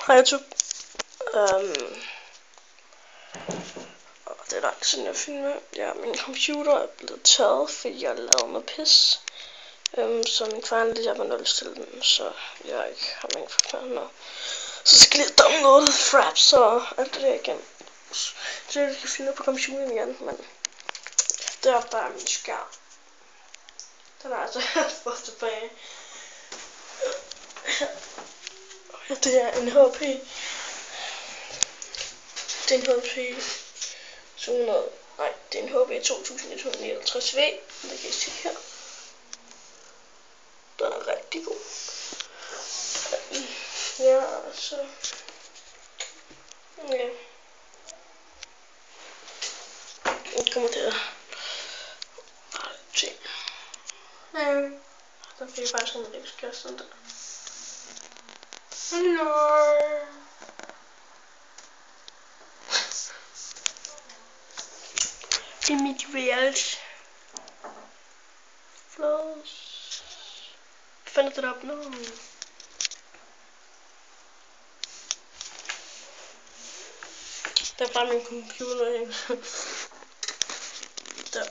Hej YouTube. Det er lang siden jeg filmer. Ja, min computer er blevet taget, fordi jeg lavede noget pis. Så min far lige har nulstillet den, så jeg ikke har nogen forklaring nu. Så skal jeg downloade fraps og alt det der igen. Så jeg kan filme på computeren igen, men det er bare min skærm. Den er altså fået tilbage. Det er en HP. Det er en HP 200. Nej, det er en HP 2159V. Det kan I se her. Den er rigtig god. Ja, så. Ja. Jeg kommer til at se. Der fik jeg faktisk en ekstra sådan der. Hello. Det er mit værelse. Flows. Fandt det op nu. Der er bare min computer her. Der.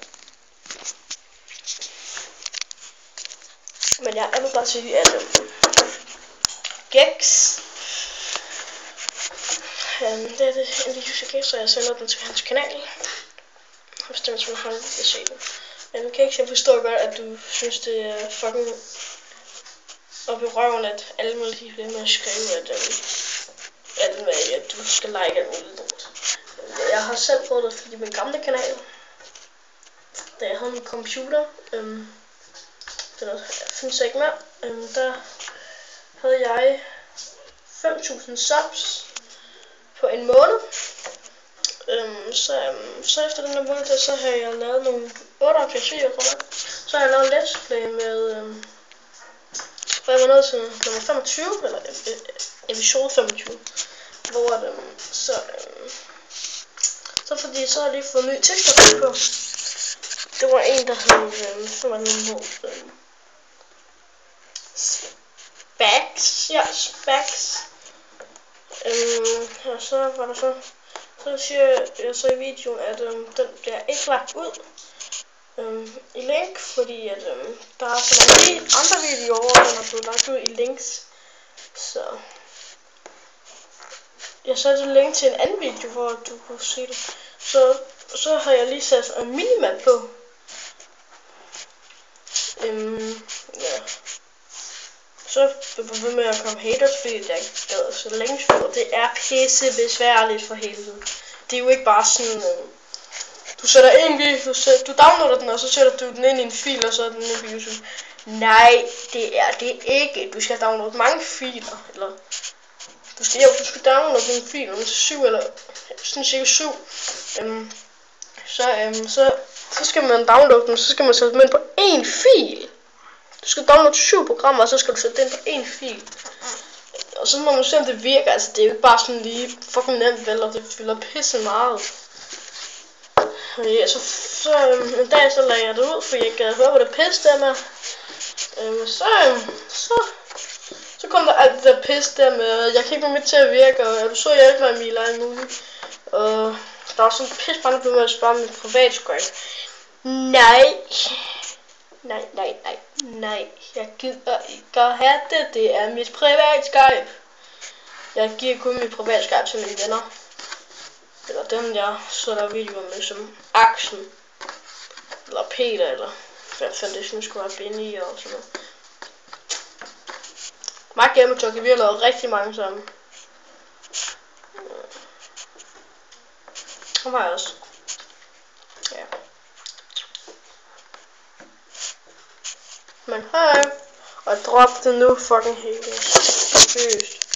Men jeg vil bare sige, at Gex. Det er det en video til Gex, så jeg sender den til hans kanal. Hvis det er, han vil se den. Men Gex, jeg forstår godt, at du synes, det er fucking op i røven, at alle mulige bliver med at skrive, at du skal like alt muligt lort. Jeg har selv prøvet det, fordi min gamle kanal, da jeg havde min computer, den findes ikke mere, der havde jeg 5.000 subs på en måned. Så efter den der måned, så har jeg lavet nogle 78 videoer, tror jeg. Så har jeg lavet en let's play med, hvor jeg var nået til nummer 25, eller episode 25, hvor så fordi så har jeg lige fået ny tekster på. Det var en, der hed, så var den hed, Spax, ja, Spax. Og så var der så siger jeg så i videoen, at den bliver ikke lagt ud i link, fordi at der er så mange andre videoer, hvor den er blevet lagt ud i links. Så jeg satte en link til en anden video, hvor du kunne se det. Så har jeg lige sat en minimap på. Ja. Så vil jeg ved med at komme haters, fordi det er så længe for. Det er pisse besværligt for helvede. Det er jo ikke bare sådan, du sætter en video, du downloader den, og så sætter du den ind i en fil, og så er den inde på YouTube. Nej, det er det ikke. Du skal downloade mange filer, eller du skal downloade nogle filer til 7 eller sådan cirka 7. Så skal man downloade dem, så skal man sætte dem ind på én fil. Du skal downloade 7 programmer, og så skal du sætte det ind på én fil. Og så må man se, om det virker. Altså, det er jo ikke bare sådan lige fucking nemt, vel, og det fylder pisse meget. Ja, så en dag så lagde jeg det ud, fordi jeg gad høre på det pisse der med. Så kom der alt det der pisse der med, jeg kan ikke være med til at virke, og du så hjælpe mig, Emil, og alt muligt. Og der var sådan pisse bare, der blev med at spørge mit privat Skype. Nej, jeg gider ikke at have det. Det er mit privat Skype. Jeg giver kun mit privat Skype til mine venner. Eller dem, jeg sætter videoer med, som Axel. Eller Peter, eller hvad fanden det synes skulle være Benny og sådan noget. Mark Gamer Talk, vi har lavet rigtig mange sammen. Han var jeg også. Ja. Men hej. Og drop det nu fucking helt. Seriøst.